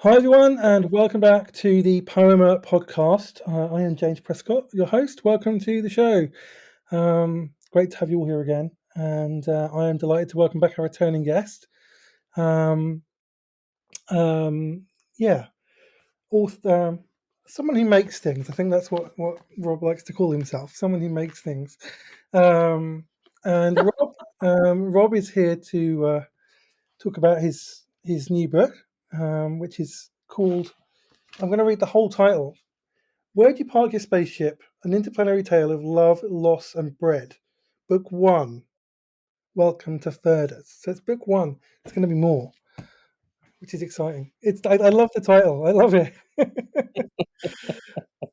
Hi, everyone, and welcome back to the Poema Podcast. I am James Prescott, your host. Welcome to the show. Great to have you all here again, and I am delighted to welcome back our returning guest. Um, yeah, someone who makes things. I think that's what Rob likes to call himself. Someone who makes things. And Rob is here to talk about his new book, which is called. I'm going to read the whole title. Where'd You Park Your Spaceship? An Interplanetary Tale of Love, Loss, and Bread. Book 1. Welcome to Firdus. So it's book 1. It's going to be more, which is exciting. I love the title. I love it.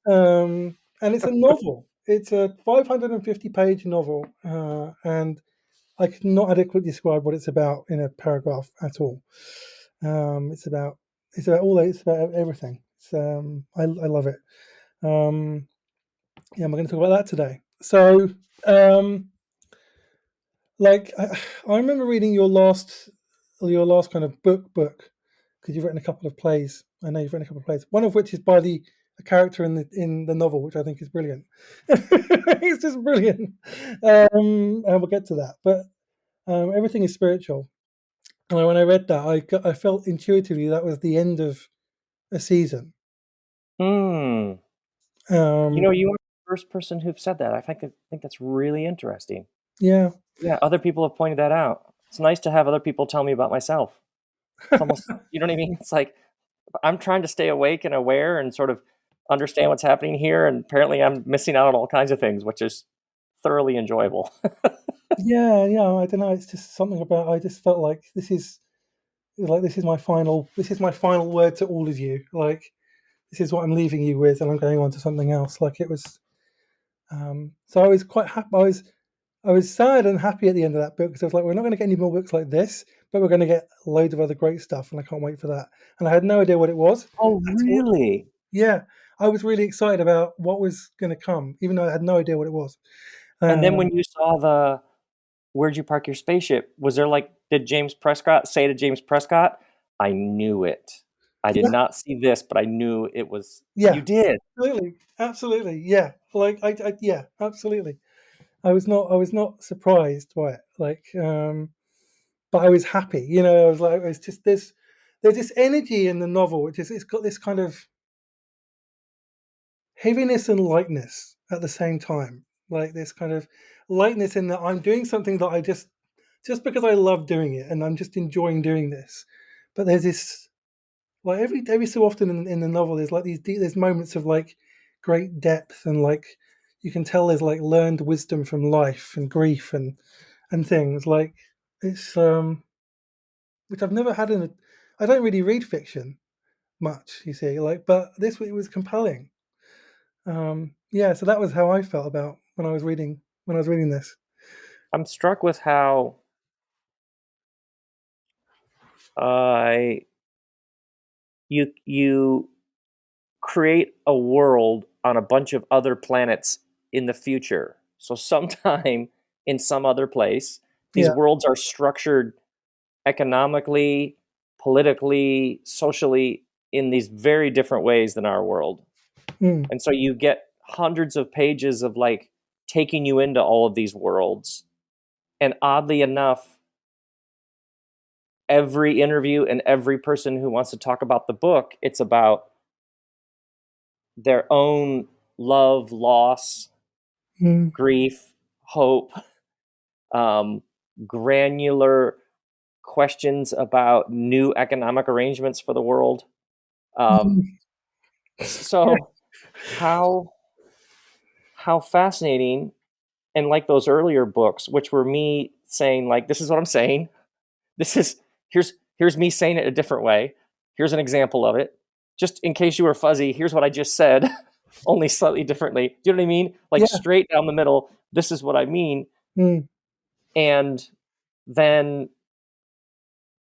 And it's a novel. It's a 550-page novel, and I could not adequately describe what it's about in a paragraph at all. It's about everything. I love it. Yeah, we're going to talk about that today. So, I remember reading your last kind of book, because you've written a couple of plays. I know you've written a couple of plays, one of which is by a character in the novel, which I think is brilliant. It's just brilliant, and we'll get to that. But everything is spiritual, and when I read that, I felt intuitively that was the end of a season. You are the first person who've said that. I think that's really interesting. Yeah. Yeah, other people have pointed that out. It's nice to have other people tell me about myself. It's almost, you know what I mean? It's like I'm trying to stay awake and aware and sort of understand what's happening here, and apparently I'm missing out on all kinds of things, which is thoroughly enjoyable. Yeah, I don't know. It's just something about. I just felt like this is my final word to all of you. Like, this is what I'm leaving you with, and I'm going on to something else. Like, it was. So I was quite happy. I was sad and happy at the end of that book, because I was like, we're not going to get any more books like this, but we're going to get loads of other great stuff, and I can't wait for that. And I had no idea what it was. Oh, really? Yeah, I was really excited about what was going to come, even though I had no idea what it was. And then when you saw the Where'd You Park Your Spaceship? Was there did James Prescott say to James Prescott, I knew it. I did not see this, but I knew it was. Yeah, You did. absolutely. Yeah, yeah, absolutely. I was not surprised by it. But I was happy. I was like, it's just there's this energy in the novel, which is it's got this kind of heaviness and lightness at the same time. Like, this kind of lightness in that I'm doing something that I just because I love doing it and I'm just enjoying doing this. But there's this, like, every so often in the novel, there's like there's moments of like great depth, and like you can tell there's like learned wisdom from life and grief and things like it's which I've never had in a. I don't really read fiction much, you see, but this it was compelling. Yeah, so that was how I felt about when I was reading this. I'm struck with how you create a world on a bunch of other planets in the future. So sometime in some other place, these Yeah. worlds are structured economically, politically, socially in these very different ways than our world. Mm. And so you get hundreds of pages of taking you into all of these worlds. And oddly enough, every interview and every person who wants to talk about the book, it's about their own love, loss, Mm. grief, hope, granular questions about new economic arrangements for the world. Mm. So how fascinating. And like those earlier books, which were me saying, this is what I'm saying. Here's me saying it a different way. Here's an example of it. Just in case you were fuzzy, here's what I just said, only slightly differently. Do you know what I mean? Yeah. Straight down the middle, this is what I mean. Mm. And then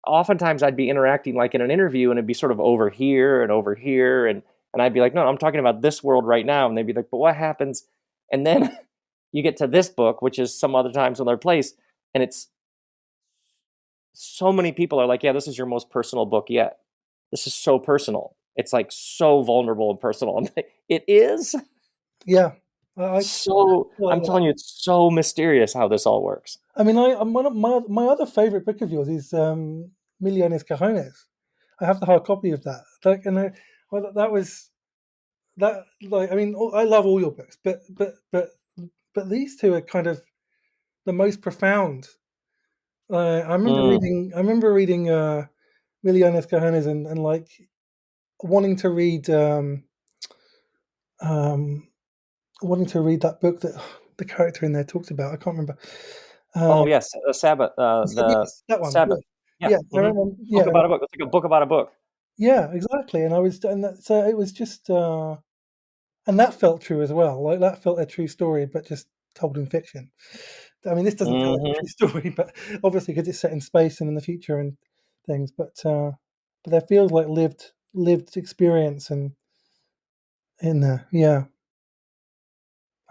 oftentimes I'd be interacting in an interview, and it'd be sort of over here and over here. And I'd be like, no, I'm talking about this world right now. And they'd be like, but what happens? And then you get to this book, which is some other time, some other place. And it's so many people are like, yeah, this is your most personal book yet. this is so personal. It's like so vulnerable and personal. I'm like, it is Yeah, I so. feel like I'm that. telling you, it's so mysterious how this all works. I mean, one of my other favorite book of yours is Millones Cajones. I have the hard copy of that. Like, and well, that was that. Like, I mean, I love all your books, but these two are kind of the most profound. Mm. I remember reading Millones Cajones and like wanting to read um, wanting to read that book that the character in there talks about. I can't remember. Oh Um, yes, Sabbath. The yes, that one. Sabbath. Yeah, Yeah. yeah. I remember. Book Yeah, about a book. It's like a book about a book. yeah, exactly. And I was, and that, so it was just, and that felt true as well. Like that felt a true story, but just told in fiction. I mean, this doesn't feel like a Hmm. true story, but obviously because it's set in space and in the future and things. But there feels like lived experience and in there. Yeah,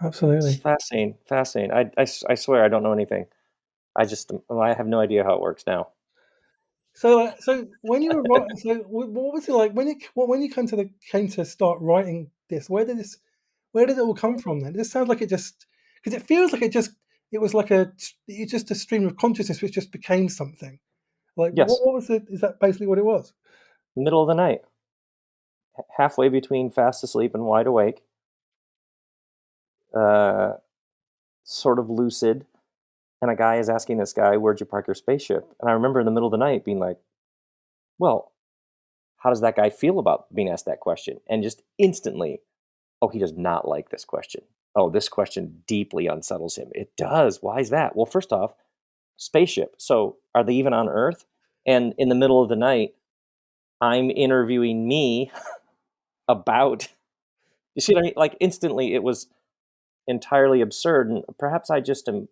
It's absolutely. fascinating. Fascinating. I swear I don't know anything. I have no idea how it works now. So when you were writing, so what was it like when you came to start writing this? Where did it all come from? Then it sounds like it just because it feels like it was like it's just a stream of consciousness which just became something. Like Yes. what was it? Is that basically what it was? Middle of the night, halfway between fast asleep and wide awake, uh, sort of lucid, and a guy is asking this guy, "Where'd you park your spaceship?" And I remember in the middle of the night being like, "Well, how does that guy feel about being asked that question?" And just instantly, "Oh, he does not like this question. Oh, this question deeply unsettles him." It does. Why is that? Well, first off, spaceship. So, are they even on Earth? And in the middle of the night, I'm interviewing me about. You see what I mean? Like instantly, it was entirely absurd. And perhaps I just am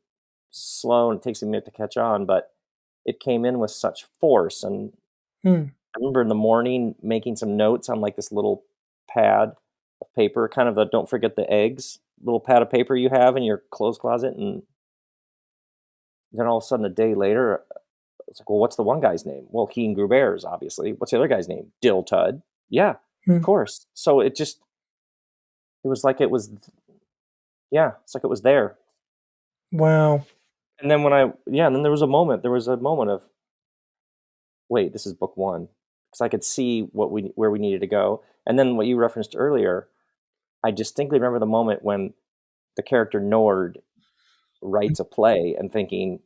slow and it takes a minute to catch on, but it came in with such force. And Hmm. I remember in the morning making some notes on like this little pad of paper, kind of the don't forget the eggs little pad of paper you have in your clothes closet. And then all of a sudden, a day later, it's like, well, what's the one guy's name? Well, Keen grew bears, obviously. What's the other guy's name? Dill Tud. Yeah, of Hmm. course. So it was like it was, yeah, it's like it was there. Wow. And then and then there was a moment of, wait, this is book one. Because I could see where we needed to go. And then what you referenced earlier, I distinctly remember the moment when the character Nord writes a play and thinking,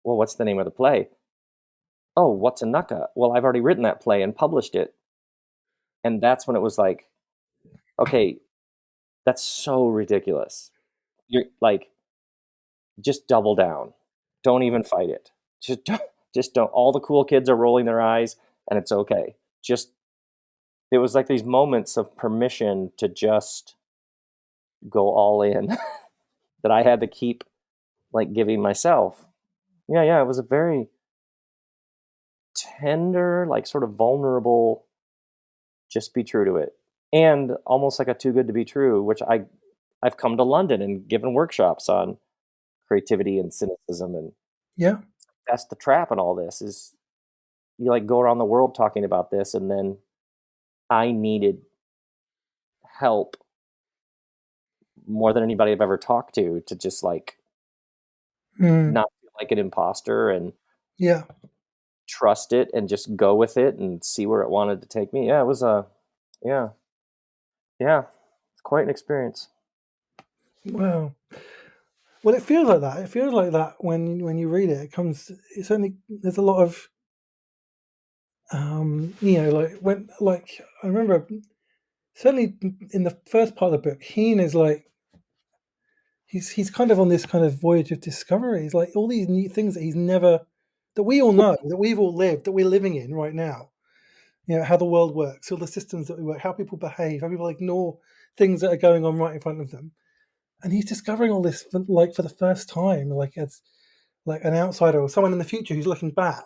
well, what's the name of the play? Oh, what's a Nucka? Well, I've already written that play and published it. And that's when it was like, okay, that's so ridiculous. You're like, just double down. Don't even fight it. Just don't. All the cool kids are rolling their eyes, and it's okay. Just it was like these moments of permission to just go all in that I had to keep like giving myself. Yeah, yeah. It was a very tender, like sort of vulnerable. Just be true to it, and almost like a too good to be true. Which I've come to London and given workshops on creativity and cynicism, and Yeah. that's the trap in all this is you like go around the world talking about this, and then I needed help more than anybody I've ever talked to just like Hmm. not feel like an imposter and Yeah. trust it and just go with it and see where it wanted to take me. Yeah, it was a yeah, yeah, it's quite an experience. Wow. Well, it feels like that. It feels like that when you read it. It comes. It's only there's a lot of like when like I remember certainly in the first part of the book, Heen is like he's kind of on this kind of voyage of discovery. He's like all these new things that he's never that we all know that we've all lived that we're living in right now. You know how the world works, all the systems that we work, how people behave, how people ignore things that are going on right in front of them, and he's discovering all this for the first time, like as like an outsider or someone in the future who's looking back.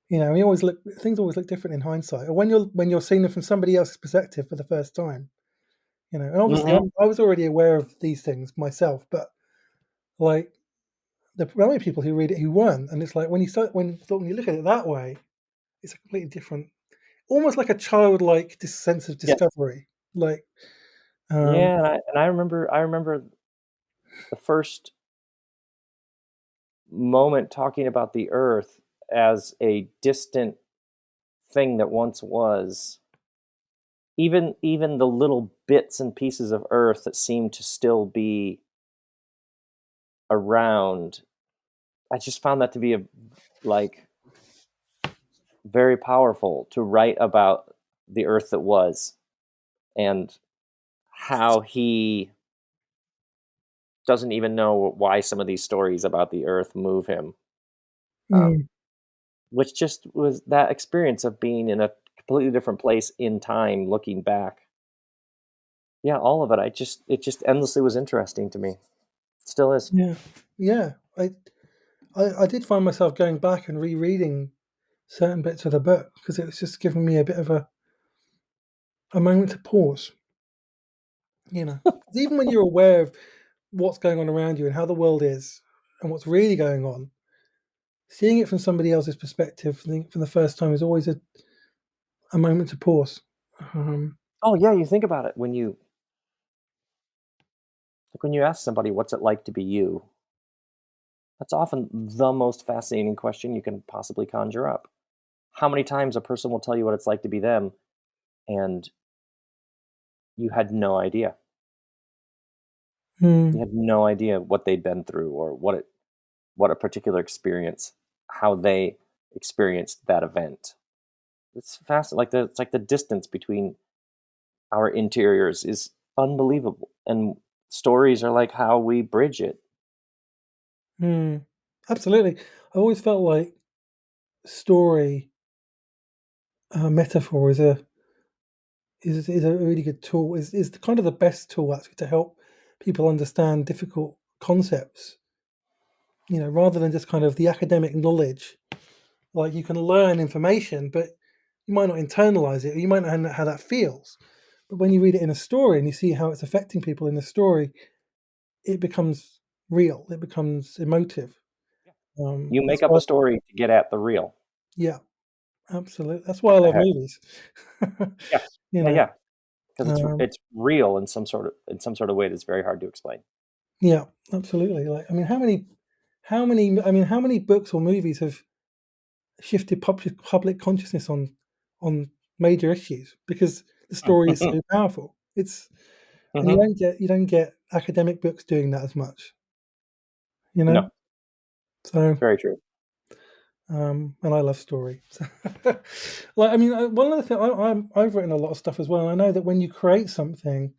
You know, we always look things always look different in hindsight, or when you're seeing them from somebody else's perspective for the first time. You know, and obviously Hmm. I was already aware of these things myself, but like there are many people who read it who weren't, and it's like when you look at it that way, it's a completely different. almost like a childlike sense of Yes. discovery. Like, um, Yeah, and I remember the first moment talking about the Earth as a distant thing that once was. Even the little bits and pieces of Earth that seem to still be around, I just found that to be a like very powerful to write about the Earth that was and how he doesn't even know why some of these stories about the Earth move him. Um, mm, which just was that experience of being in a completely different place in time, looking back. Yeah, all of it. It just endlessly was interesting to me. Still is. yeah, yeah. I did find myself going back and rereading certain bits of the book because it was just giving me a bit of a moment to pause. You know, 'cause even when you're aware of what's going on around you and how the world is and what's really going on, seeing it from somebody else's perspective for the first time is always a moment to pause. Um, Oh yeah, you think about it when you ask somebody what's it like to be you. That's often the most fascinating question you can possibly conjure up. How many times a person will tell you what it's like to be them, and you had no idea. You mm, had no idea what they'd been through or what a particular experience, how they experienced that event. It's fascinating. It's like the distance between our interiors is unbelievable, and stories are like how we bridge it. mm, absolutely. I always felt like story metaphor is a really good tool. Is kind of the best tool actually to help people understand difficult concepts. You know, rather than just kind of the academic knowledge. Like you can learn information, but you might not internalize it, or you might not know how that feels. But when you read it in a story and you see how it's affecting people in the story, it becomes real. It becomes emotive. You That's make up why, a story to get at the real. yeah, absolutely. That's why I love Heck, movies. yeah, you yeah, know, yeah. Because um, it's real in some sort of way that's very hard to explain. yeah, absolutely. Like, I mean, how many books or movies have shifted public consciousness on major issues because the story is so powerful. It's and Hmm. you don't get academic books doing that as much, you know. No, So very true. and I love story. Like I mean, one of the things I've written a lot of stuff as well. And I know that when you create something,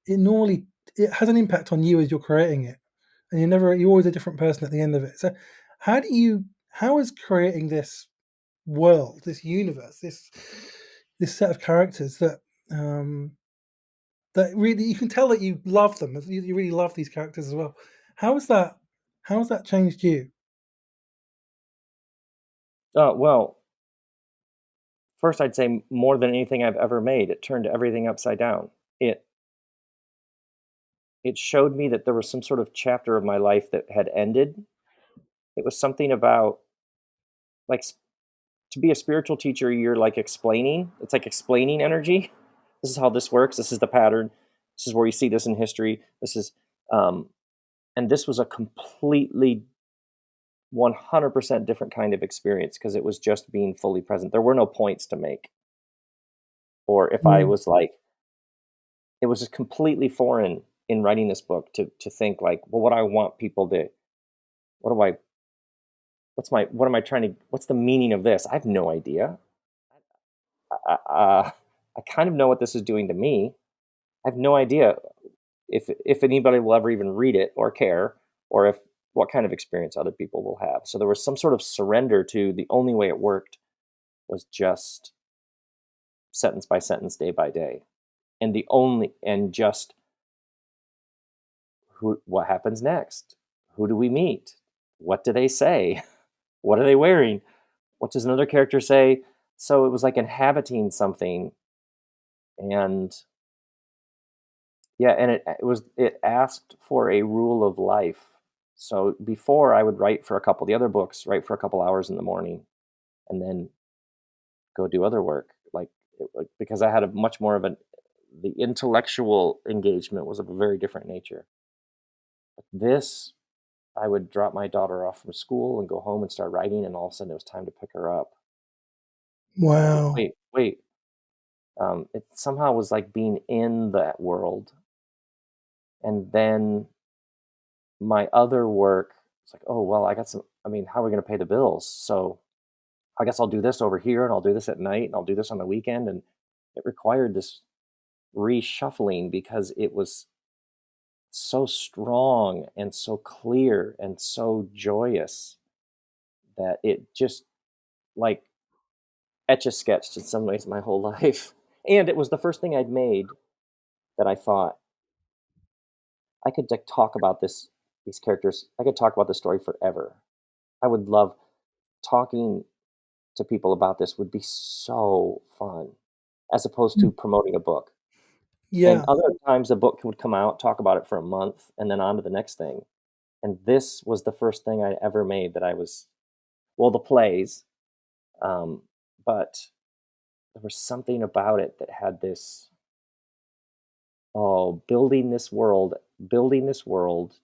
it normally it has an impact on you as you're creating it, and you're always a different person at the end of it. So how is creating this world, this universe, this set of characters um, that really you can tell that you love them. You really love these characters as well. How has that how has that changed you? Well, first I'd say more than anything I've ever made, it turned everything upside down. It it showed me that there was some sort of chapter of my life that had ended. It was something about like to be a spiritual teacher, you're like explaining. It's like explaining energy. This is how this works. This is the pattern. This is where you see this in history. This is, um, and this was a completely 100% different kind of experience because it was just being fully present. There were no points to make. Or if I Mm, was like, it was just completely foreign in writing this book to think like, well, what do I want people to, what do I, what am I trying to, what's the meaning of this? I have no idea. I kind of know what this is doing to me. I have no idea if anybody will ever even read it or care, or if what kind of experience other people will have. So there was some sort of surrender to the only way it worked was just sentence by sentence, day by day, and the only and just who what happens next? Who do we meet? What do they say? What are they wearing? What does another character say? So it was like inhabiting something, and yeah, and it asked for a rule of life. So before I would write for a couple the other books, write for a couple hours in the morning and then go do other work. Like because I had a much more of the intellectual engagement was of a very different nature. But this, I would drop my daughter off from school and go home and start writing, and all of a sudden it was time to pick her up. And I'd be, Wow. wait. It somehow was like being in that world. And then my other work, it's like, oh, well, I mean, how are we going to pay the bills? So I guess I'll do this over here, and I'll do this at night, and I'll do this on the weekend. And it required this reshuffling because it was so strong and so clear and so joyous that it just like etch a sketched in some ways my whole life. And it was the first thing I'd made that I thought I could like, talk about these characters. I could talk about the story forever. I would love talking to people about this would be so fun as opposed to promoting a book. And Yeah. other times a book would come out, talk about it for a month, and then on to the next thing. And this was the first thing I ever made that I was, well, the plays, um, but there was something about it that had this, oh, building this world,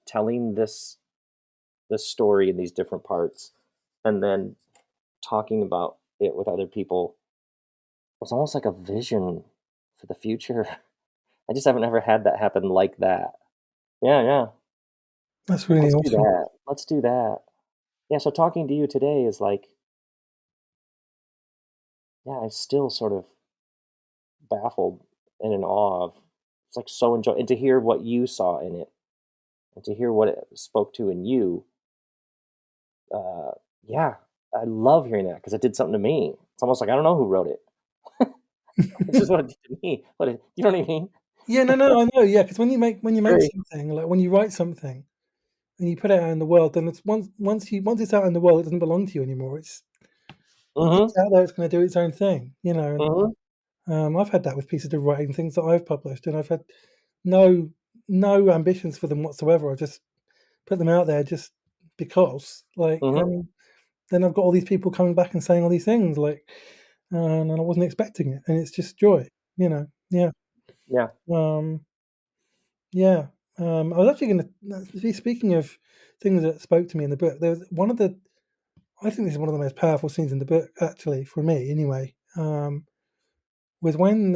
telling this story in these different parts, and then talking about it with other people. It was almost like a vision for the future. I just haven't ever had that happen like that. Yeah, yeah. That's really Let's do awesome. that. Let's do that. Yeah, so talking to you today is like, yeah, I'm still sort of baffled and in awe of. It's like so enjoy and to hear what you saw in it and to hear what it spoke to in you. Uh, yeah, I love hearing that because it did something to me. It's almost like I don't know who wrote it. This is what it did to me. You know what I mean? Yeah, no, I know, yeah, because when you make Very. something, like, when you write something and you put it out in the world, then it's once it's out in the world, it doesn't belong to you anymore. Mhm. It's out there, it's gonna do its own thing, and, Mhm. I've had that with pieces of writing, things that I've published, and I've had no no ambitions for them whatsoever. I just put them out there just because, Mhm. and then I've got all these people coming back and saying all these things, and I wasn't expecting it, and it's just joy, Yeah. Yeah. Um, yeah. I was actually gonna speaking of things that spoke to me in the book, there was one of the I think this is one of the most powerful scenes in the book, actually, for me anyway, was when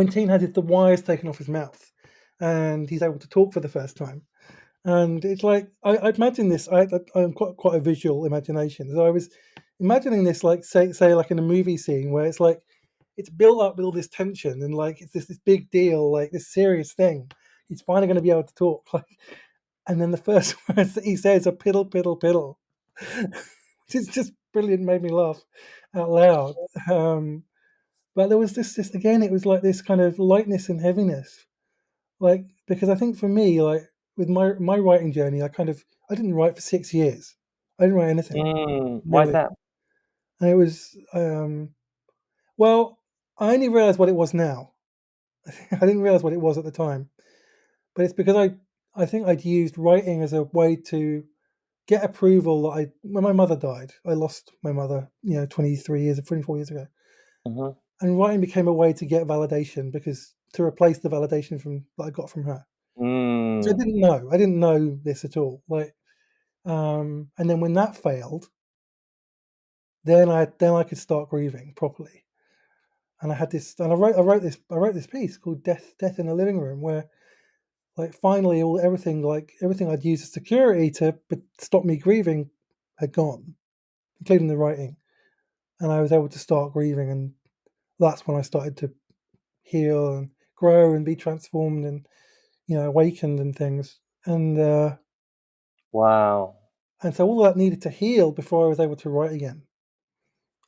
Teen has the wires taken off his mouth and he's able to talk for the first time. And it's like I imagine this. I'm quite a visual imagination, so I was imagining this like say like in a movie scene where it's like it's built up with all this tension and like it's this big deal, like this serious thing. He's finally going to be able to talk, and then the first words that he says are piddle piddle piddle, which is just brilliant. Made me laugh out loud. But there was this again. It was like this kind of lightness and heaviness, like because I think for me, like with my writing journey, I didn't write for 6 years. I didn't write anything Why is really, that? and it was well, I only realized what it was now. I didn't realize what it was at the time, but it's because I think I'd used writing as a way to get approval. That I when my mother died, I lost my mother, 24 years ago, Mhm. and writing became a way to get validation because to replace the validation from that I got from her. Which I Mm. didn't know. I didn't know this at all. And then when that failed, then I could start grieving properly. And I had this, and I wrote this piece called Death in the Living Room, where like finally everything I'd used as security to stop me grieving had gone, including the writing, and I was able to start grieving, and that's when I started to heal and grow and be transformed and awakened and things, Wow. and so all that needed to heal before I was able to write again.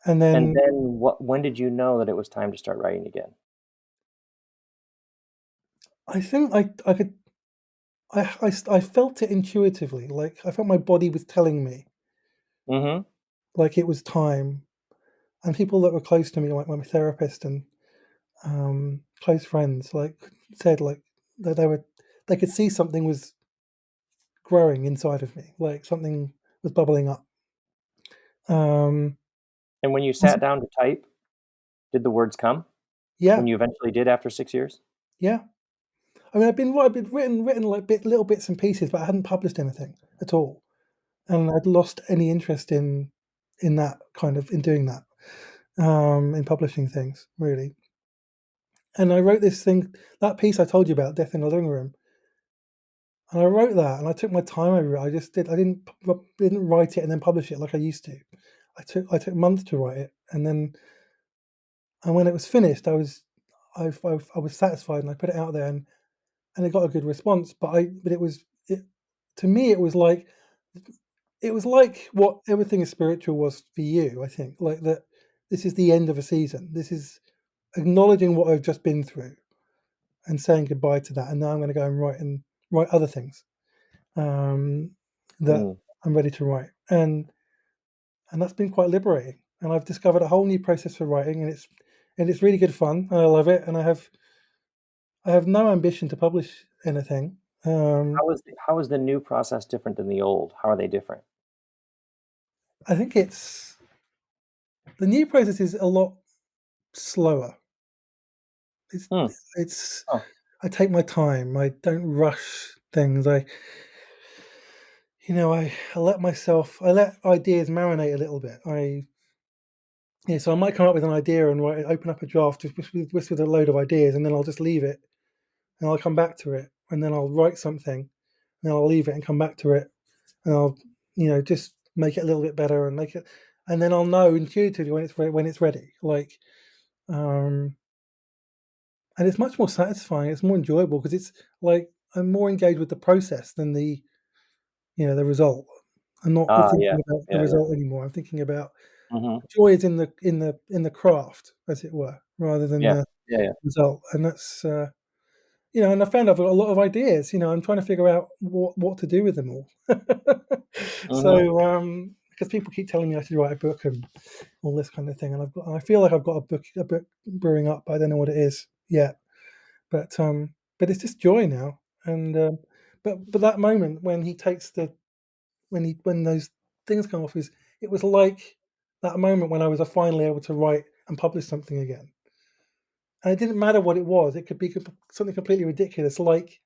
And And then then when did you know that it was time to start writing again? I think I could I felt it intuitively. Like I felt my body was telling me Mhm. like it was time. And people that were close to me, like my therapist and close friends, like said like that they could see something was growing inside of me, like something was bubbling up. Um, And when you sat down to type, Did the words come Yeah, when you eventually did after 6 years? yeah. I mean, I've been written like little bits and pieces, but I hadn't published anything at all, and I'd lost any interest in that kind of in doing that, in publishing things really. And I wrote this thing, that piece I told you about, Death in the Living Room, and I wrote that, and I took my time over it. I didn't write it and then publish it like I used to. I took months to write it, and when it was finished, I was satisfied, and I put it out there, and it got a good response. But it to me it was like what Everything is Spiritual was for you. I think like that. This is the end of a season. This is acknowledging what I've just been through and saying goodbye to that. And now I'm going to go and write other things um, that Mm. I'm ready to write, and that's been quite liberating. And I've discovered a whole new process for writing, and it's really good fun, and I love it. And I have no ambition to publish anything. Um, How is the new process different than the old? How are they different? I think the new process is a lot slower. It's Hmm. it's Oh, I take my time. I don't rush things. I let ideas marinate a little bit. So I might come up with an idea and open up a draft just with a load of ideas, and then I'll just leave it, and I'll come back to it, and then I'll write something, and then I'll leave it and come back to it, and I'll just make it a little bit better and make it, and then I'll know intuitively when it's ready. Um, and it's much more satisfying. It's more enjoyable because it's like I'm more engaged with the process than the result. I'm not yeah. thinking about the Yeah, yeah. result anymore. I'm thinking about Mhm. joy is in the craft, as it were, rather than Yeah. the Yeah, yeah. result. And and I found I've got a lot of ideas. I'm trying to figure out what to do with them all. Mhm. So, because people keep telling me I should write a book and all this kind of thing, and I feel like I've got a book brewing up, but I don't know what it is yet. But it's just joy now. And um, but but that moment when he takes the when those things come off, is it was like that moment when I was finally able to write and publish something again. And it didn't matter what it was. It could be something completely ridiculous, like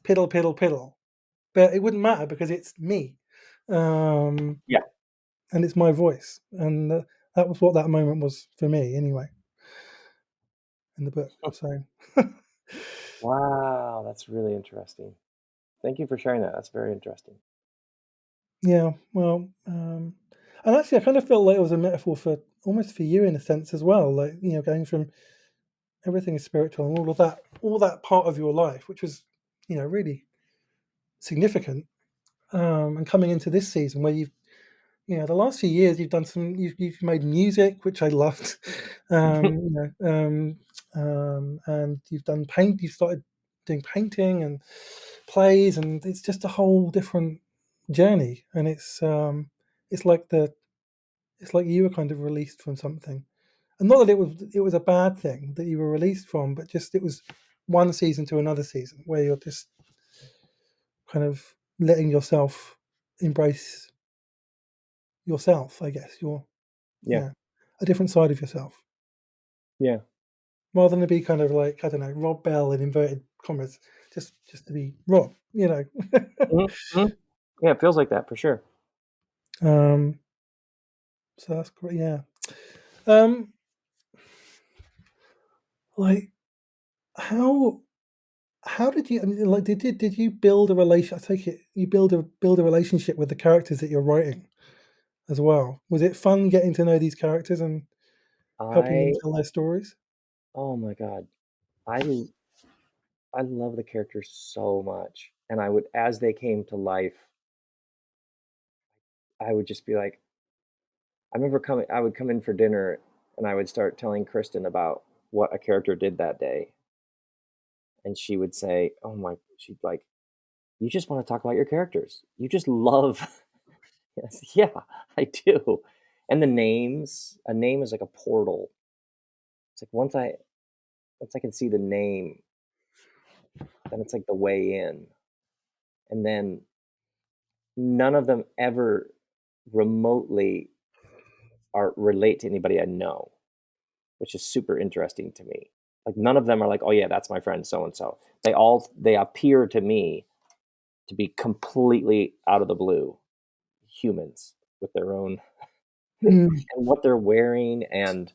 piddle piddle piddle, but it wouldn't matter because it's me, um, Yeah. and it's my voice, and that was what that moment was for me, anyway, in the book. So, Wow, that's really interesting. Thank you for sharing that. That's very interesting. yeah, well, and actually, I kind of felt like it was a metaphor for almost for you in a sense as well, like going from Everything is Spiritual and all that part of your life, which was really significant, and coming into this season where the last few years you've made music, which I loved, and you've started doing painting and plays, and it's just a whole different journey, and it's like you were kind of released from something, and not that it was a bad thing that you were released from, but just it was one season to another season where you're just kind of letting yourself embrace yourself, I guess. Yeah. Yeah, a different side of yourself, Yeah. rather than to be kind of like, I don't know, Rob Bell in inverted commas, just to be Rob. Mhm, mhm. Yeah, it feels like that for sure. um, so that's great. Yeah. Um, like how how did you? I mean, like, did you build a relation? I take it you build a relationship with the characters that you're writing as well. Was it fun getting to know these characters and helping them I tell their stories? Oh my god. I l I love the characters so much, and I would as they came to life, I would just be like I would come in for dinner, and I would start telling Kristen about what a character did that day, and she would say, "Oh my," she'd like, "You just wanna talk about your characters. You just love." Yes, yeah, I do. And the names, a name is like a portal. It's like once I can see the name, then it's like the way in. And then none of them ever remotely are relate to anybody I know. which is super interesting to me. Like none of them are like, oh yeah, that's my friend so and so. They appear to me to be completely out of the blue humans with their own Mm. and what they're wearing and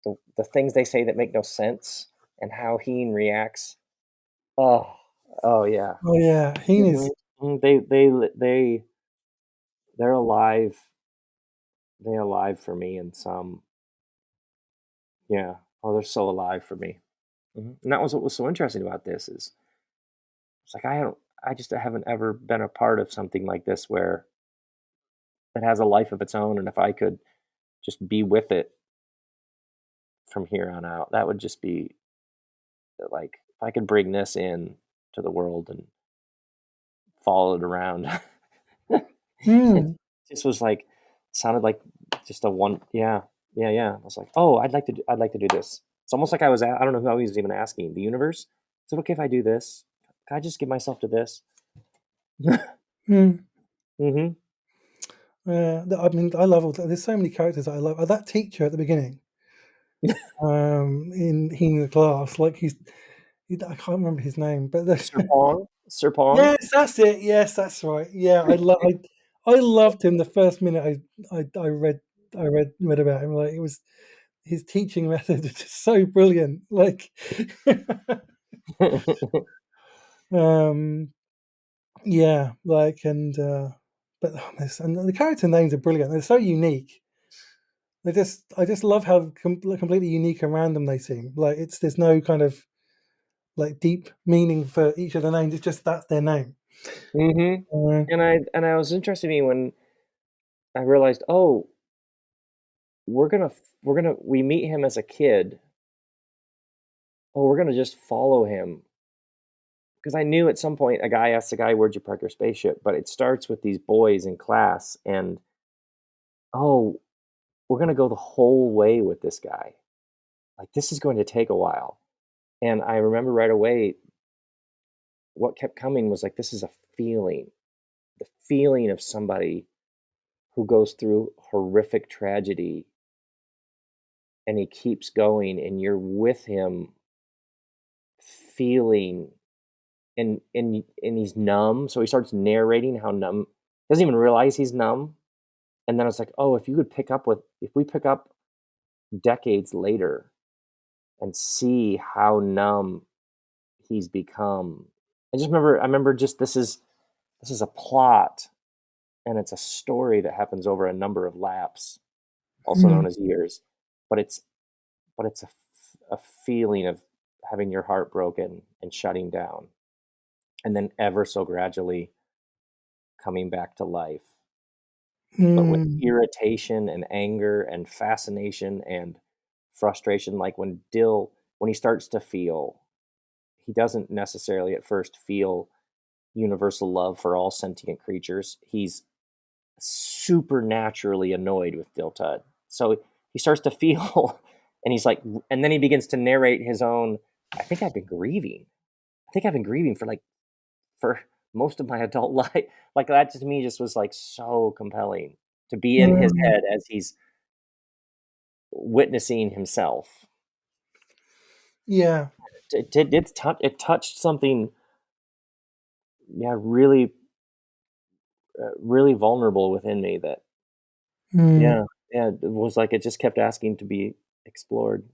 the things they say that make no sense and how Heen reacts. Oh, oh yeah. Oh yeah, Heen is. Mhm. They they're alive. They're alive for me in some. Yeah. Oh, they're so alive for me. And that was what was so interesting about this is it's like I just haven't ever been a part of something like this where it has a life of its own, and if I could just be with it from here on out, that would just be like if I could bring this in to the world and follow it around. It Mm. just was like sounded like just a one yeah, yeah, yeah. I was like, "Oh, I'd like to do this." It's almost like I don't know who I was even asking, the universe? Is it okay if I do this? Can I just give myself to this? Mm. Mhm. Yeah, I mean, I love all that. There's so many characters that I love. That teacher at the beginning, in the class, like I can't remember his name, but Serpong? Serpong? yes, that's it. Yes, that's right. Yeah, I loved him the first minute I read about him. Like it was his teaching method is just so brilliant. Like, um, yeah, like but and the character names are brilliant. They're so unique. I just love how completely unique and random they seem. Like there's no kind of like deep meaning for each of the names. It's just that's their name. Mhm. Uh, And I was interested in me when I realized, "Oh, we meet him as a kid. Oh, we're gonna just follow him." Because I knew at some point a guy asked the guy, "Where'd you park your spaceship?" But it starts with these boys in class and, "Oh, we're gonna go the whole way with this guy. Like, this is going to take a while." And I remember right away what kept coming was like, this is a feeling, the feeling of somebody who goes through horrific tragedy and he keeps going and you're with him feeling and he's numb. So he starts narrating how numb doesn't even realize he's numb. And then it's like, oh, if we pick up decades later and see how numb he's become. I remember just this is a plot and it's a story that happens over a number of laps, also mm, known as years. But it's a feeling of having your heart broken and shutting down, and then ever so gradually coming back to life, but with mm, irritation and anger and fascination and frustration. Like when he starts to feel, he doesn't necessarily at first feel universal love for all sentient creatures. He's supernaturally annoyed with Diltud. So he starts to feel, and he's like, and then he begins to narrate his own. I think I've been grieving. I think I've been grieving for most of my adult life. Like that to me just was like so compelling to be in his mm. head as he's witnessing himself. Yeah. It touched something, yeah, really, really vulnerable within me. That Mm. yeah, yeah, it was like it just kept asking to be explored.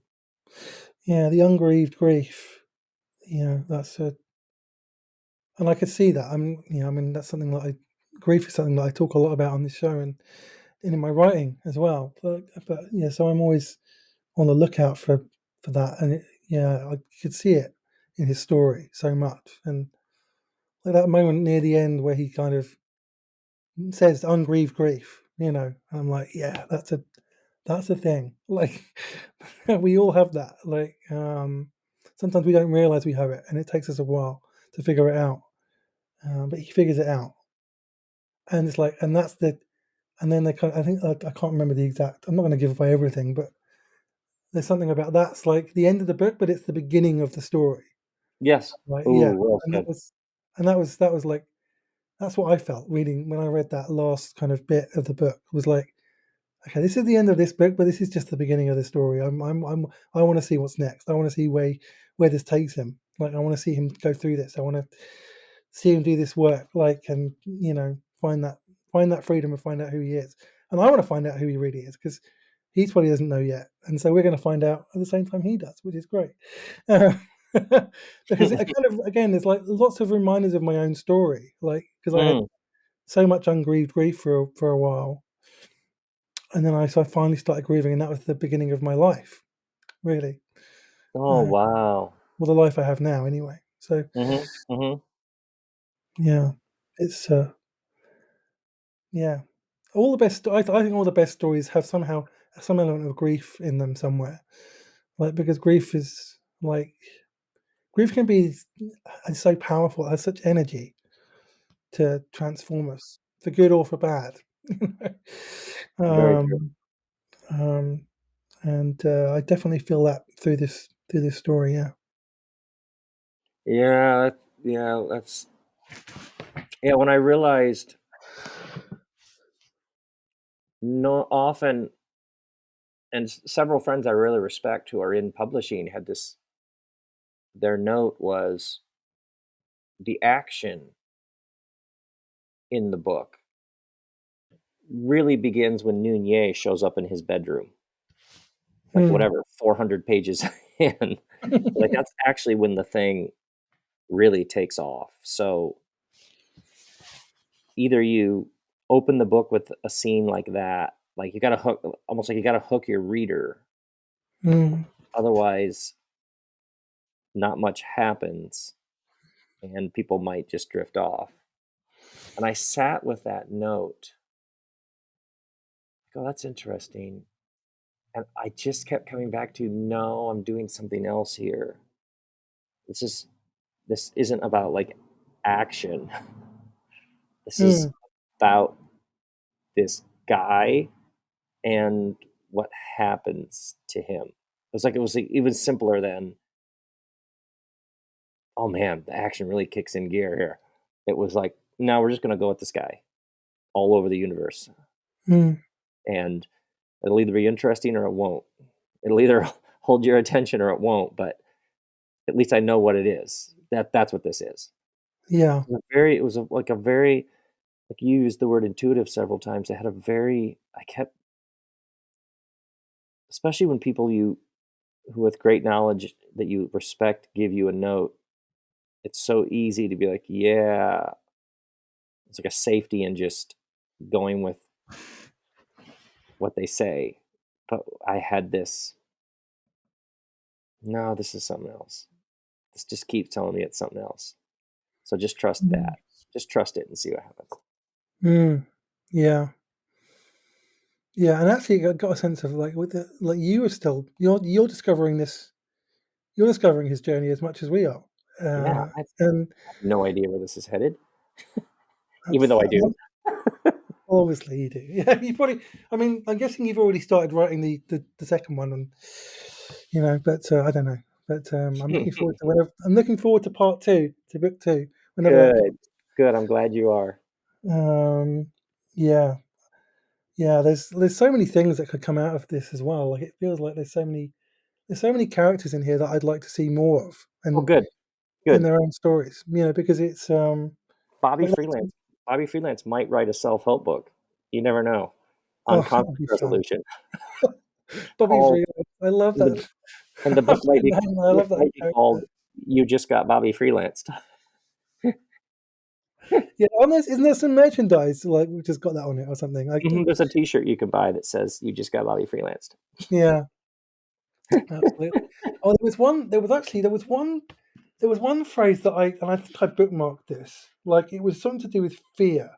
Yeah, the ungrieved grief. That's a and I could see that. I mean, that's something that I grief is something that I talk a lot about on this show and in my writing as well. But yeah, so I'm always on the lookout for that, and I could see it in his story so much, and like that moment near the end where he kind of says "ungrieved grief," and I'm like, yeah, that's a thing. Like we all have that. Like sometimes we don't realize we have it, and it takes us a while to figure it out. But he figures it out, and it's like, and that's the, and then they kind. I think I can't remember the exact. I'm not going to give away everything, but there's something about that's like the end of the book, but it's the beginning of the story. Yes. Like yeah, Ooh, well and said. that was like that's what I felt reading when I read that last kind of bit of the book. Was like okay, this is the end of this book, but this is just the beginning of the story. I want to see what's next. I want to see where this takes him. Like, I want to see him go through this. I want to see him do this work, like, and find that freedom and find out who he is. And I want to find out who he really is, because he probably doesn't know yet, and so we're going to find out at the same time he does, which is great. Uh, because it kind of, again, there's like lots of reminders of my own story, like, because I had Mm. so much ungrieved grief for a while, and then I finally started grieving, and that was the beginning of my life, really. Oh, Uh, wow. well, the life I have now, anyway. So Mhm, mhm. yeah, it's yeah, all the best. I think all the best stories have somehow some element of grief in them somewhere, like, because grief can be so powerful, it has such energy to transform us for good or for bad. Very true. um, um, and I definitely feel that through this story. Yeah. Yeah, yeah, that's yeah, when I realized no often and several friends I really respect who are in publishing had this their note was the action in the book really begins when Nunez shows up in his bedroom, like Hmm. whatever, 400 pages in. Like that's actually when the thing really takes off. So either you open the book with a scene like that, like you got to hook, almost like you got to hook your reader. Hmm. Otherwise, not much happens and people might just drift off. And I sat with that note. Oh, that's interesting. And I just kept coming back to no, I'm doing something else here. This is this isn't about like action. This is Hmm. about this guy and what happens to him. It was like even simpler than oh man, the action really kicks in gear here. It was like no, we're just gonna go with this guy all over the universe, Hmm. and it'll either be interesting or it won't. It'll either hold your attention or it won't. But at least I know what it is. That's what this is. Yeah. It was like a very like you used the word intuitive several times. It had a very I kept especially when people you who with great knowledge that you respect give you a note. It's so easy to be like, yeah, it's like a safety in just going with what they say. But I had this, no, this is something else. This just keeps telling me it's something else. So just trust Hmm. that. Just trust it and see what happens. Hmm. Yeah. Yeah. And actually, I got a sense of, like, with the, like, you are still you're discovering this. You're discovering his journey as much as we are. Yeah, Uh, I have and no idea where this is headed, even that's though I do. obviously you do. Yeah, you probably. I mean, I'm guessing you've already started writing the second one, and but I don't know. But I'm looking forward to I'm looking forward to part two, to book two, whenever that Good, good. I'm glad you are. comes. Yeah, yeah. There's so many things that could come out of this as well. Like, it feels like there's so many characters in here that I'd like to see more of, Oh, and good, in good. their own stories. Because it's Bobby like, Freelance. Bobby Freelance might write a self-help book. You never know. On oh, that would conflict be fun. resolution, Bobby called Freeland. I love and the that. and the book might be I the book love that might be called character. "You Just Got Bobby Freelanced." Yeah, isn't there some merchandise like we've just got that on it or something? Mhm, there's a T-shirt you can buy that says "You Just Got Bobby Freelanced." Yeah, absolutely. Oh, there was one phrase that I think I bookmarked this. Like, it was something to do with fear.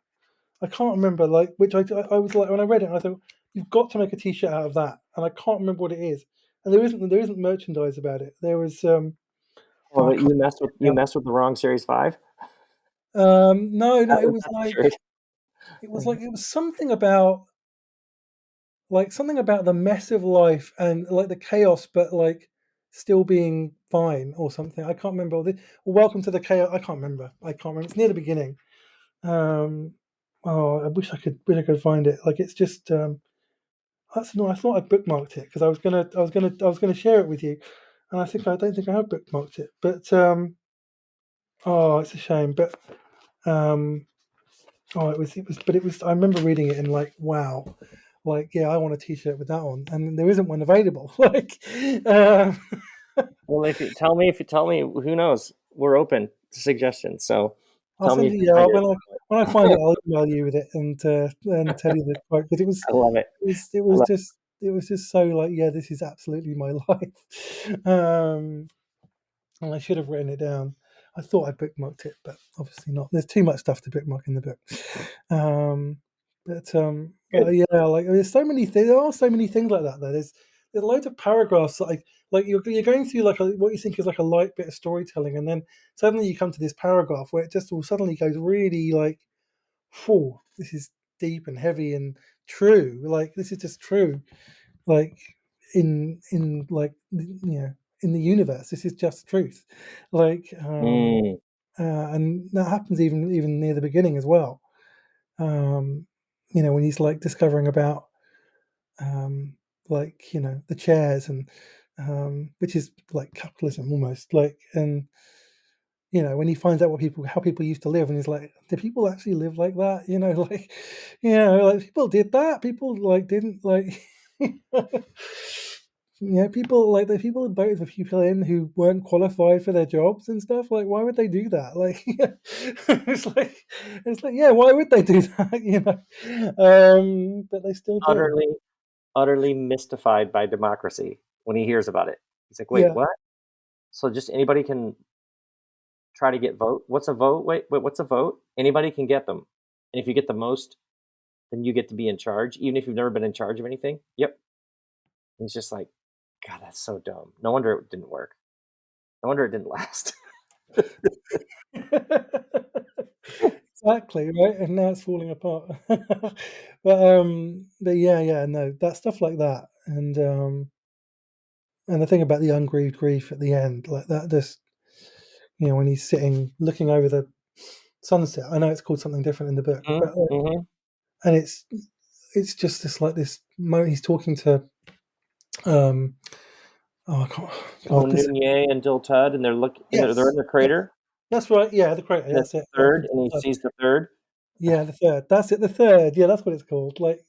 I can't remember, like, which I was like, when I read it, I thought, you've got to make a T-shirt out of that, and I can't remember what it is. And there isn't merchandise about it. There was Well, I but can't you remember messed with the wrong Series 5? now. No, That was that shirt. it was something about, the mess of life, and like the chaos, but like still being fine or something. I can't remember. Welcome to the chaos. I can't remember. It's near the beginning. Um, oh, I wish I could find it. Like, it's just That's no. I thought I bookmarked it because I was gonna share it with you, and I don't think I have bookmarked it. But oh, it's a shame. But um, oh, it was. I remember reading it and like, wow, like yeah, I want a T-shirt with that on, and there isn't one available. Like, um, Well, if you tell me, who knows? We're open to suggestions. So I'll tell me send if you. you Yeah, find it. when I find it, I'll email you with it and tell you the quote. But I love it. it I was love just it was just so like yeah, this is absolutely my life. And I should have written it down. I thought I bookmarked it, but obviously not. There's too much stuff to bookmark in the book. Um, but Good. yeah, like there's so many things. There are so many things like that. Though there's loads of paragraphs like you're going through like what you think is like a light bit of storytelling, and then suddenly you come to this paragraph where it just all suddenly goes really like, "Whoa, this is deep and heavy and true." Like this is just true. Like in like in the universe, this is just truth. Like Mm, and that happens even near the beginning as well. Um, when he's like discovering about um, like the chairs and which is like capitalism almost like and when he finds out how people used to live and he's like, did people actually live like that? Like like people did that. People like didn't like people like the people voted for people in who weren't qualified for their jobs and stuff. Like, why would they do that? Like, it's like, yeah, why would they do that? But they still do. utterly, utterly mystified by democracy when he hears about it. He's like, wait, Yeah, what? So just anybody can try to get vote? What's a vote? Wait, what's a vote? Anybody can get them. And if you get the most, then you get to be in charge, even if you've never been in charge of anything. Yep. And he's just like, God, that's so dumb. No wonder it didn't work. No wonder it didn't last. exactly right. And now it's falling apart. But yeah, no, that stuff like that, and the thing about the ungrieved grief at the end, like that, just when he's sitting looking over the sunset. I know it's called something different in the book, Mm-hmm. but and it's just this like this moment he's talking to um oh God, this Onunye and Diltud, and they're in yes, the yeah, crater, that's right, yeah, the crater, and it's that's the it, yeah, third, and he sees the third. yeah, the third, that's it, the third, yeah, that's what it's called, like,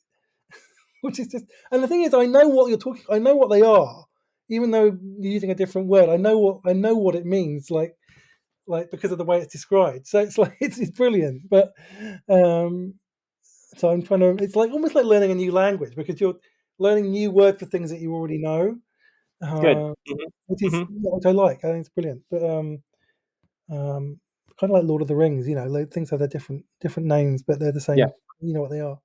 which is just, and the thing is, I know what they are, even though you're using a different word. I know what it means, like because of the way it's described. So it's like it's brilliant, but um so I'm trying to. It's like almost like learning a new language because you're learning new word for things that you already know, Good. uh, Hmm. which I like. I think it's brilliant. But um, kind of like Lord of the Rings. Like things have their different names, but they're the Yeah. same. You know what they are.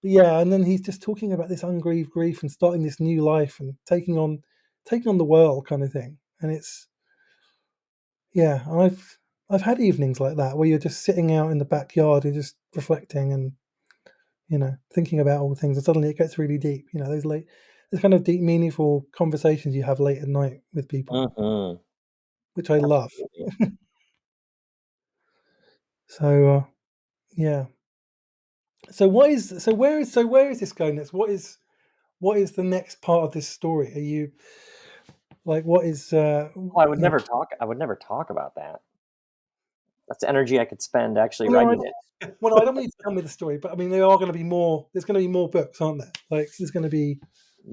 But yeah, and then he's just talking about this ungrieved grief and starting this new life and taking on the world kind of thing. And it's yeah, I've had evenings like that where you're just sitting out in the backyard and just reflecting and thinking about all the things, and suddenly it gets really deep. Those kind of deep, meaningful conversations you have late at night with people, Hmm. which I love. Absolutely. So yeah. So where is this going next? What is the next part of this story? Are you like what is Oh, I would never talk about that. That's energy I could spend actually well, no, writing it. I don't need to tell me the story, but I mean there are going to be more. There's going to be more books, aren't there? Like there's going to be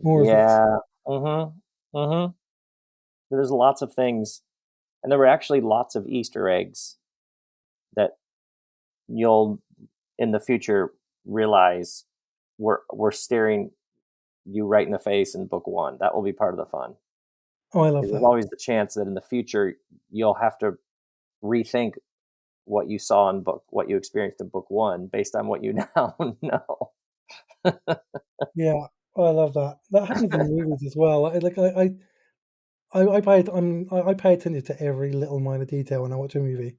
more of this. Yeah. Mm-hmm. Mm-hmm. There's lots of things, and there were actually lots of Easter eggs that you'll in the future realize we're staring you right in the face in book one. That will be part of the fun. Oh, I love There's that. always the chance that in the future you'll have to rethink what you saw in what you experienced in book one based on what you now know. Yeah, I love that. That happens in movies as well. I pay attention to every little minor detail when I watch a movie.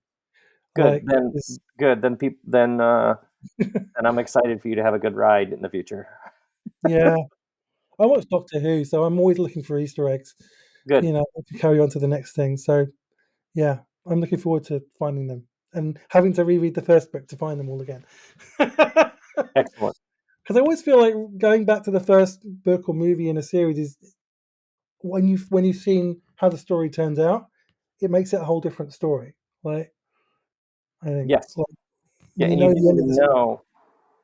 Good. Like, Then it's good. Then people then I'm excited for you to have a good ride in the future. yeah. I watch Doctor Who, so I'm always looking for Easter eggs, Good. to carry on to the next thing. So, yeah, I'm looking forward to finding them and having to reread the first book to find them all again. Excellent. because I always feel like going back to the first book or movie in a series is when you've seen how the story turns out, it makes it a whole different story. Like I think, Yes. like Yeah, you and you know the end of didn't the story. know,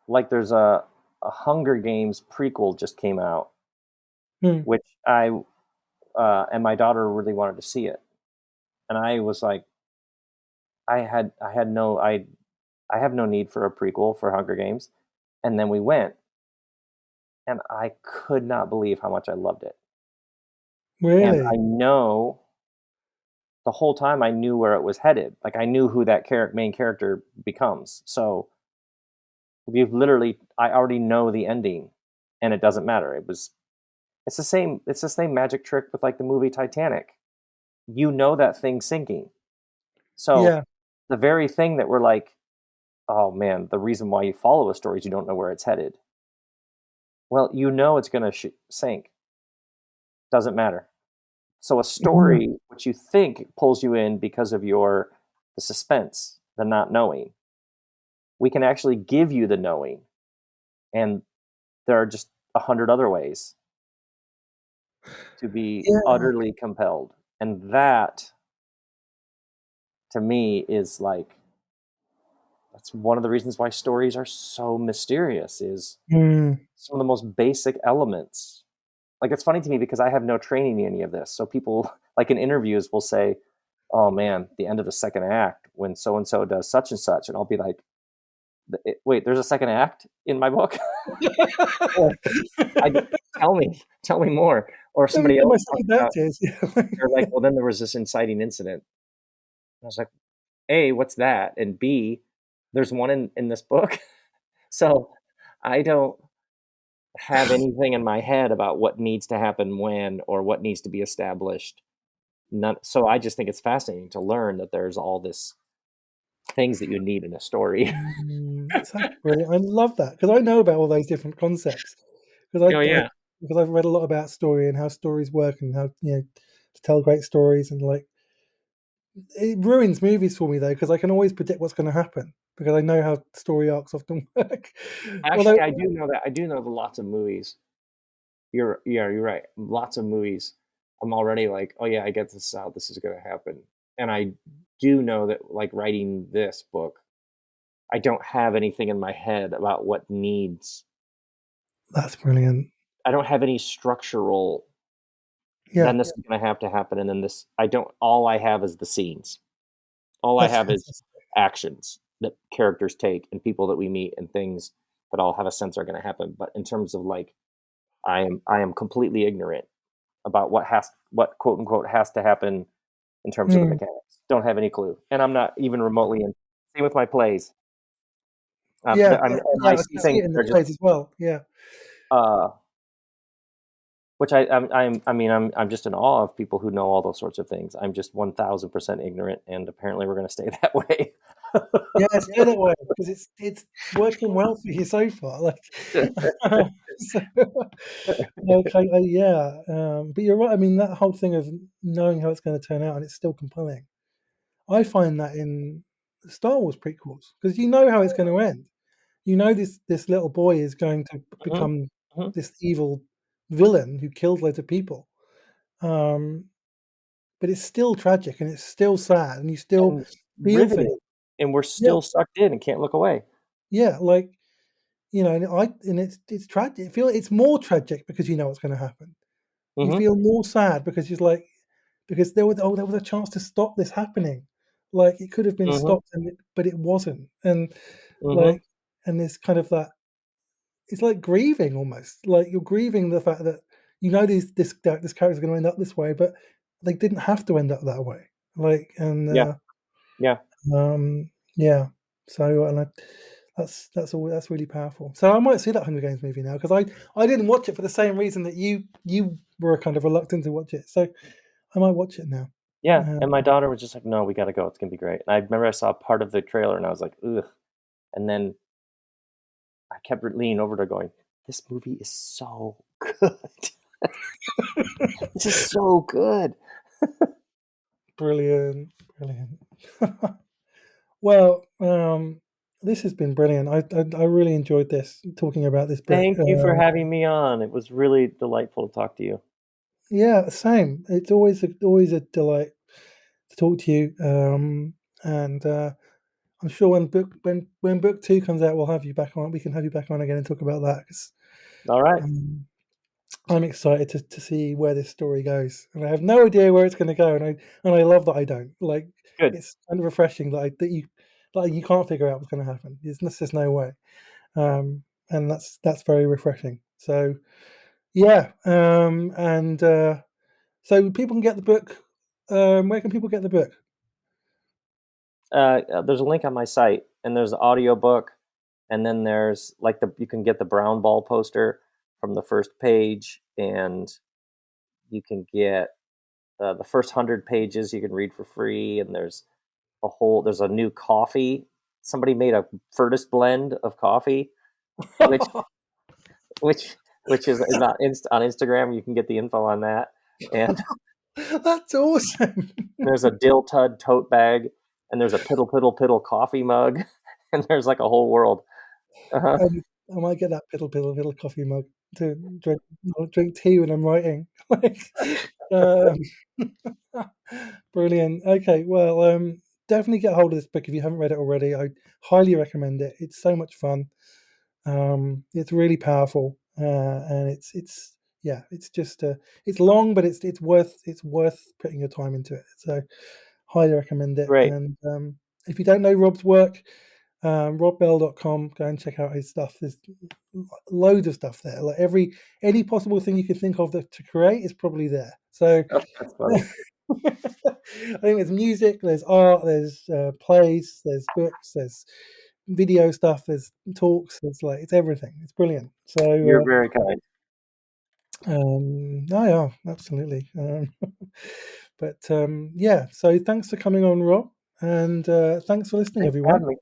like there's a Hunger Games prequel just came out, Hmm. which I and my daughter really wanted to see it. And I was like, I had no I have no need for a prequel for Hunger Games. And then we went, and I could not believe how much I loved it. And I Really? know the whole time I knew where it was headed. Like I knew who that main character becomes. So we've literally I already know the ending, and it doesn't matter. It's the same magic trick with like the movie Titanic. You know that thing sinking. So Yeah. the very thing that we're like, oh man, the reason why you follow a story is you don't know where it's headed. Well, you know it's going to sink. Doesn't matter. So a Mhm. story which you think pulls you in because of the suspense, the not knowing, we can actually give you the knowing, and there are just 100 other ways to be Yeah. utterly compelled, and that to me is like that's one of the reasons why stories are so mysterious is Mm. some of the most basic elements. Like it's funny to me because I have no training in any of this. So people like in interviews will say, "Oh man, the end of the second act when so and so does such and such," and I'll be like, "Wait, there's a second act in my book?" Or I tell me more. Or Let me somebody get my else talks second about act is. they're like, "Well, then there was this inciting incident." I was like, "A, what's that?" And B, there's one in this book. So I don't have anything in my head about what needs to happen when or what needs to be established. None, so I just think it's fascinating to learn that there's all this things that you need in a story. That's brilliant. I love that because I know about all those different concepts because Oh yeah. because I've read a lot about story and how stories work and how to tell great stories and like it ruins movies for me though because I can always predict what's going to happen because I know how story arcs often work. Although Actually, I do know that. I do know that lots of movies. You're right. Lots of movies. I'm already like, oh yeah, I get this how this is going to happen, and I do know that like writing this book, I don't have anything in my head about what needs. that's brilliant. I don't have any structural. Yeah, Then this is going to have to happen, and then this. I don't. All I have is the scenes. All I that's have is fantastic. actions that characters take and people that we meet and things that I'll have a sense are going to happen. But in terms of like, I am completely ignorant about what quote unquote has to happen in terms of the Mm. mechanics. Don't have any clue, and I'm not even remotely in. Same with my plays. Yeah, And yeah, I I see can see things it in that the are just plays as well. Yeah, uh, which I mean I'm just in awe of people who know all those sorts of things. I'm just 1,000% ignorant, and apparently we're going to stay that way. yeah, stay that way because it's working well for you so far. Like, so, okay, yeah, but you're right. I mean, that whole thing of knowing how it's going to turn out and it's still compelling. I find that in Star Wars prequels because you know how it's going to end. You know this little boy is going to Mhm, become mhm. this evil villain who killed loads of people. Um, but it's still tragic and it's still sad and you still And feel for him. riveting, and we're Yeah, still sucked in and can't look away. yeah, like and it's tragic. It's more tragic because you know what's going to happen. You Mhm, feel more sad because you're like because there was a chance to stop this happening. Like it could have been mhm, stopped but it wasn't. And mhm. like and this kind of that it's like grieving almost. Like you're grieving the fact that you know this character's going to end up this way, but they didn't have to end up that way. Like and Yeah, yeah, yeah. So and that's really powerful. So I might see that Hunger Games movie now because I didn't watch it for the same reason that you were kind of reluctant to watch it. So I might watch it now. yeah, Um, and my daughter was just like, "No, we gotta go, it's gonna be great." And I remember I saw part of the trailer and I was like, "Ugh," and then I kept leaning over to her going, "This movie is so good. This is so good." brilliant, brilliant. Well, This has been brilliant. I really enjoyed this talking about this book. Thank you for having me on. It was really delightful to talk to you. Yeah, same. It's always a delight to talk to you. And I'm sure when book two comes out, we'll have you back on. We can have you back on again and talk about that because All right. I'm excited to see where this story goes, and I have no idea where it's going to go, and I love that I don't. Like, Good. it's kind of refreshing that you can't figure out what's going to happen. There's just no way, and that's very refreshing. So yeah, and so people can get the book. Where can people get the book? There's a link on my site, and there's an audio book, and then there's like you can get the brown ball poster from the first page, and you can get the first 100 pages you can read for free, and there's a new coffee. Somebody made a Firdus blend of coffee, which which which is on Instagram. You can get the info on that, and That's awesome. there's a dill tud tote bag, and there's a piddle piddle piddle coffee mug, and there's like a whole world. Uh-huh. I might get that piddle coffee mug to drink tea when I'm writing. Like, um, brilliant. Okay, well, definitely get hold of this book if you haven't read it already. I highly recommend it. It's so much fun. It's really powerful, and it's yeah, it's just it's long, but it's worth putting your time into it. So, highly recommend it. Great. And if you don't know Rob's work, robbell.com, go and check out his stuff. There's loads of stuff there. Like any possible thing you could think of to create is probably there. So Oh, that's funny. I think there's music, there's art, there's plays, there's books, there's video stuff, there's talks. It's everything. It's brilliant. You're So very kind. oh yeah, absolutely. But yeah, so thanks for coming on, Rob, and thanks for listening, Thanks for everyone. having me.